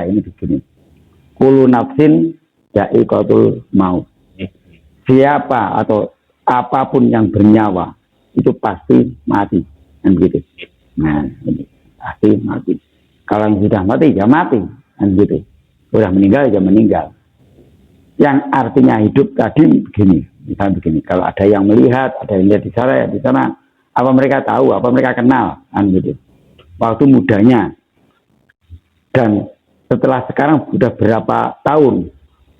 saya ini begini. Kullu nafsin dha'iqatul maut. Siapa atau apapun yang bernyawa itu pasti mati, kan gitu. Nah, ini pasti mati. Kalau yang sudah mati ya mati, kan gitu. Sudah meninggal ya meninggal. Yang artinya hidup tadi begini, misalnya begini. Kalau ada yang melihat, ada yang lihat di sana, apa mereka tahu, apa mereka kenal, kan gitu. Waktu mudanya. Dan setelah sekarang sudah berapa tahun,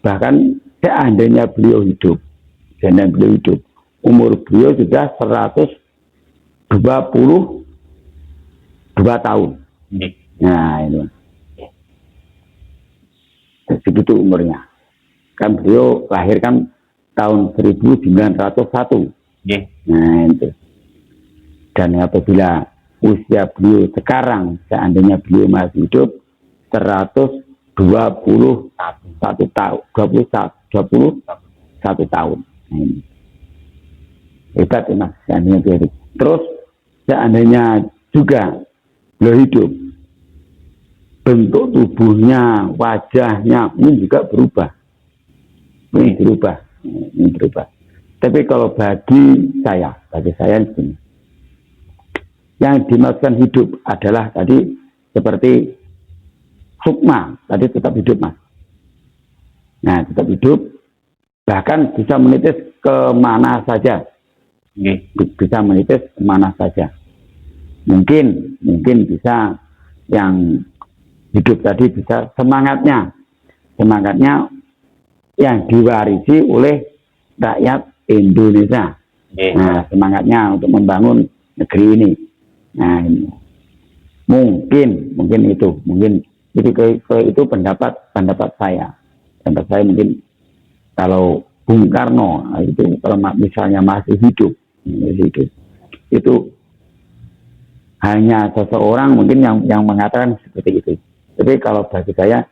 bahkan seandainya beliau hidup, umur beliau sudah 122 tahun. Nah itu, segitu umurnya. Kan beliau lahirkan tahun 1901. Nah itu. Dan apabila usia beliau sekarang, seandainya beliau masih hidup, 121 tahun, 21 tahun. Nah, ini. Hebat ya Mas, seandainya beliau hidup. Terus seandainya juga beliau hidup, bentuk tubuhnya, wajahnya ini juga berubah. Ini berubah. Tapi kalau bagi saya ini, yang dimaksudkan hidup adalah tadi seperti sukma, tadi tetap hidup Mas. Nah, tetap hidup, bahkan bisa menitis kemana saja. Bisa menitis kemana saja. Mungkin bisa yang hidup tadi bisa semangatnya yang diwarisi oleh rakyat Indonesia. Nah, semangatnya untuk membangun negeri ini. Nah, ini. Mungkin itu pendapat saya. Pendapat saya mungkin kalau Bung Karno itu kalau misalnya masih hidup itu hanya seseorang mungkin yang mengatakan seperti itu. Tapi kalau bagi saya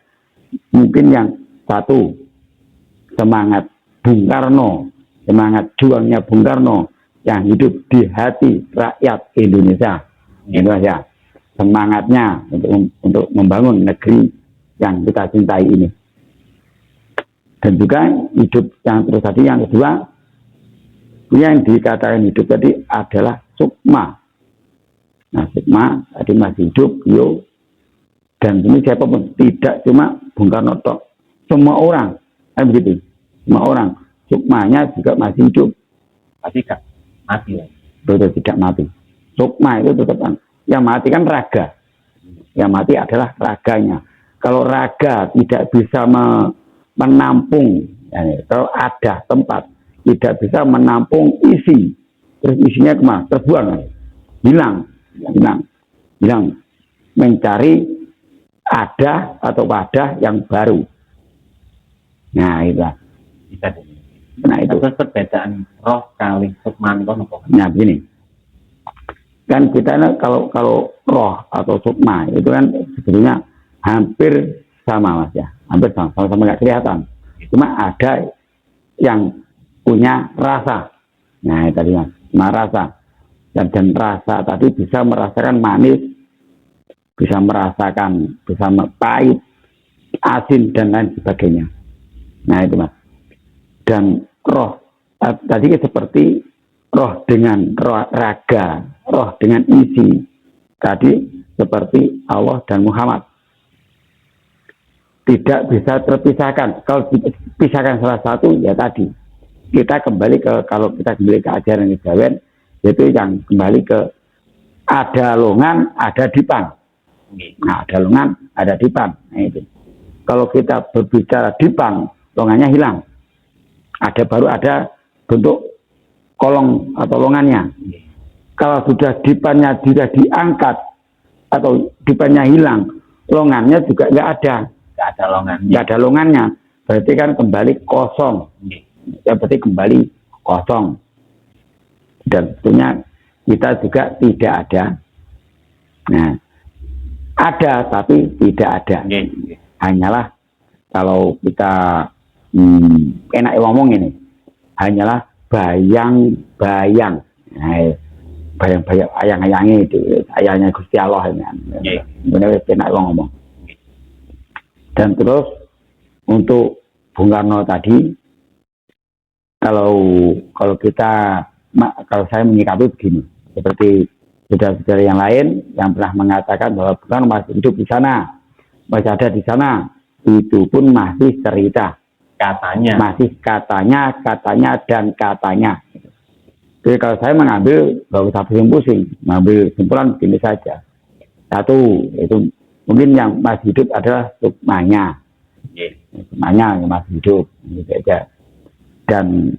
mungkin yang satu, semangat Bung Karno, semangat juangnya Bung Karno yang hidup di hati rakyat Indonesia. Indonesia, semangatnya untuk membangun negeri yang kita cintai ini. Dan juga hidup yang terus tadi, yang kedua, yang dikatakan hidup tadi adalah sukma. Nah, sukma tadi masih hidup, dan ini siapapun, tidak cuma Bung Karno tok, semua orang, kan begitu. Semua orang, sukmanya juga masih hidup. Tapi tidak mati ya? Betul, tidak mati. Sukma itu tetap, yang mati kan raga. Yang mati adalah raganya. Kalau raga tidak bisa menampung, kalau ada tempat tidak bisa menampung isi, terus isinya kemana? Terbuang, hilang, mencari ada atau wadah yang baru. Nah itu. Nah itu perbedaan roh kali sukma. Nah begini, kan kita kalau roh atau sukma itu kan sebetulnya hampir sama Mas ya, hampir sama-sama nggak kelihatan. Cuma ada yang punya rasa. Nah itu tadi Mas, rasa. Dan rasa tadi bisa merasakan manis, bisa merasakan, bisa pahit, asin dan lain sebagainya. Nah itu Mas. Dan roh tadi seperti roh dengan raga, roh dengan isi. Tadi seperti Allah dan Muhammad. Tidak bisa terpisahkan. Kalau dipisahkan salah satu, ya tadi. Kalau kita kembali ke ajaran kejawen, yaitu yang kembali ke ada longan, ada dipan. Nah, ada longan, ada dipan. Nah, itu. Kalau kita berbicara dipan, longannya hilang. Baru ada bentuk kolong atau longannya. Kalau sudah dipannya tidak diangkat atau dipannya hilang, longannya juga nggak ada. Nggak ada longannya. Berarti kan kembali kosong. Ya berarti kembali kosong. Dan tentunya kita juga tidak ada. Nah, ada tapi tidak ada. Hanyalah kalau kita enak ngomong ini, hanyalah bayang-bayang. Nah, bayang-bayang ayang-ayangnya itu, ayahnya Gusti Allah ini. Benar enak ngomong. Dan terus untuk Bung Karno tadi, kalau saya menyikapi begini, seperti saudara-saudara yang lain yang pernah mengatakan bahwa Bung Karno masih hidup di sana, masih ada di sana, itu pun masih cerita. Katanya. Masih katanya dan katanya. Jadi kalau saya mengambil, gak usah pusing-pusing, mengambil kesimpulan begini saja. Satu, itu mungkin yang masih hidup adalah sukmanya. Sukmanya yang masih hidup, gitu saja. Dan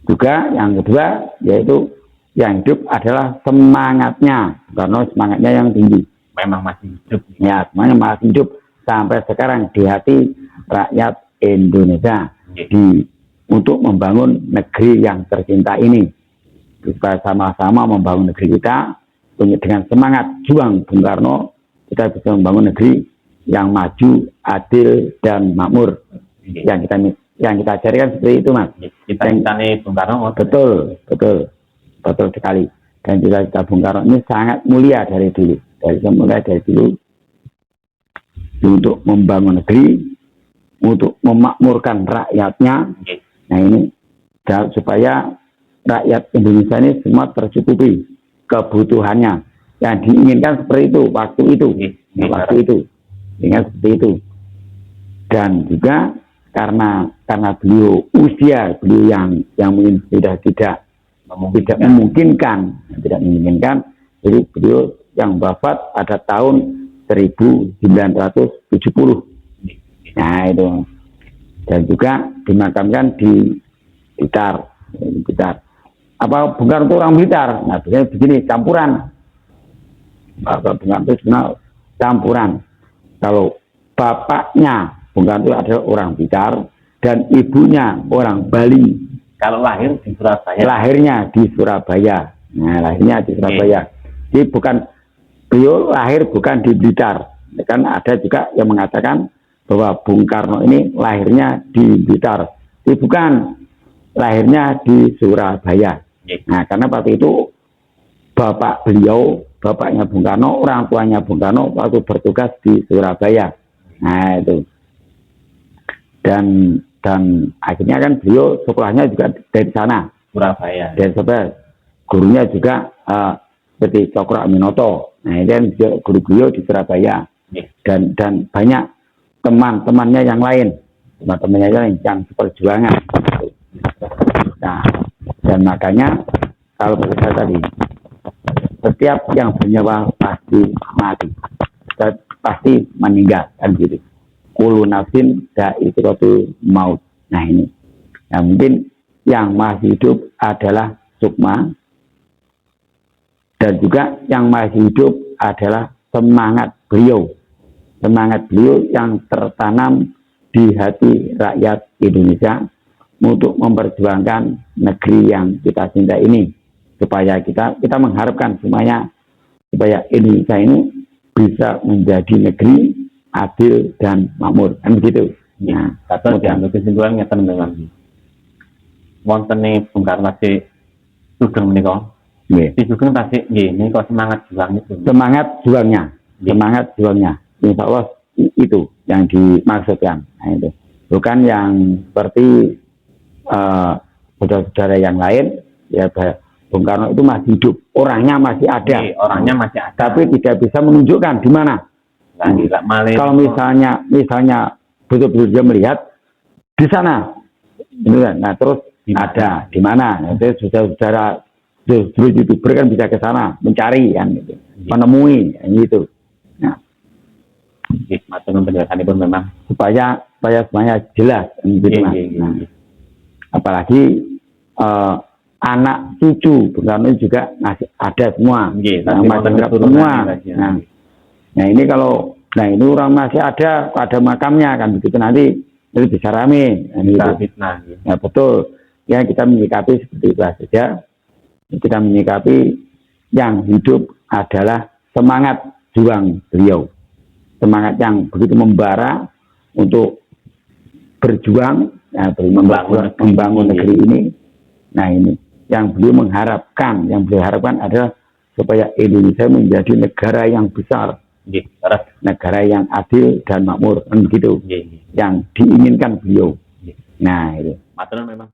juga yang kedua, yaitu yang hidup adalah semangatnya, karena semangatnya yang tinggi. Memang masih hidup. Ya, semuanya masih hidup sampai sekarang di hati rakyat Indonesia untuk membangun negeri yang tercinta ini. Kita sama-sama membangun negeri kita dengan semangat juang Bung Karno, kita bisa membangun negeri yang maju, adil dan makmur. Yang kita cari kan seperti itu, Mas. Kita nih Bung Karno. Betul sekali. Dan cita-cita Bung Karno ini sangat mulia dari dulu. Mulai dari dulu untuk membangun negeri, untuk memakmurkan rakyatnya. Nah ini supaya rakyat Indonesia ini semua tercukupi kebutuhannya. Yang diinginkan seperti itu waktu itu. Ingat seperti itu. Dan juga karena beliau yang mungkin tidak memungkinkan, jadi beliau yang wafat pada tahun 1970. Nah itu. Dan juga dimakamkan di Blitar. Bung Karno itu orang Blitar. Nah biasanya begini, campuran. Bung Karno itu sebenarnya campuran. Kalau bapaknya Bung Karno itu adalah orang Blitar dan ibunya orang Bali. Kalau lahir di Surabaya. Lahirnya di Surabaya. Nah lahirnya di Surabaya. Jadi beliau lahir bukan di Blitar. Kan ada juga yang mengatakan bahwa Bung Karno ini lahirnya di Blitar. Tapi bukan, lahirnya di Surabaya. Nah, karena waktu itu bapaknya Bung Karno, orang tuanya Bung Karno waktu bertugas di Surabaya. Nah, itu. Dan akhirnya kan beliau sekolahnya juga dari sana. Surabaya. Dari Surabaya. Gurunya juga seperti Cokro Aminoto. Nah, ini kan guru beliau di Surabaya. Dan banyak teman-temannya yang lain, yang seperjuangan. Nah, dan makanya kalau saya tadi, setiap yang bernyawa pasti mati, pasti meninggal, kan gitu. Kullu nafsin dha'iqatul maut. Nah ini, nah mungkin yang masih hidup adalah sukma, dan juga yang masih hidup adalah semangat beliau yang tertanam di hati rakyat Indonesia untuk memperjuangkan negeri yang kita cinta ini, supaya kita mengharapkan semuanya supaya Indonesia ini bisa menjadi negeri adil dan makmur, kan begitu. Nah, kata diambil kesimpulannya teman-teman. Wontene Bung Karno si Sugeng menika. Si Sugeng tasik ini kok semangat juangnya. Insya Allah itu yang dimaksudkan. Nah, itu bukan yang seperti saudara-saudara yang lain. Ya, Bung Karno itu masih hidup, orangnya masih ada. Tapi tidak bisa menunjukkan di mana. Kalau misalnya betul-betul dia melihat di sana, nah terus ada di mana? Nanti saudara YouTuber kan bisa ke sana mencari, kan, gitu. Menemui, gitu. Nah, penjelasan pun memang supaya semuanya jelas, gitu, Mas. Nah, apalagi anak cucu Bung Karno juga masih ada semua, semua. Nah ini kalau ini orang masih ada makamnya, kan begitu, nanti bisa rame, gitu. Nah betul, ya kita menyikapi seperti itu saja. Kita menyikapi yang hidup adalah semangat juang beliau, semangat yang begitu membara untuk berjuang, membangun negeri ini. Nah ini yang beliau harapkan adalah supaya Indonesia menjadi negara yang besar, negara yang adil dan makmur, kan begitu. Yang diinginkan beliau. Nah, itu. Matur memang.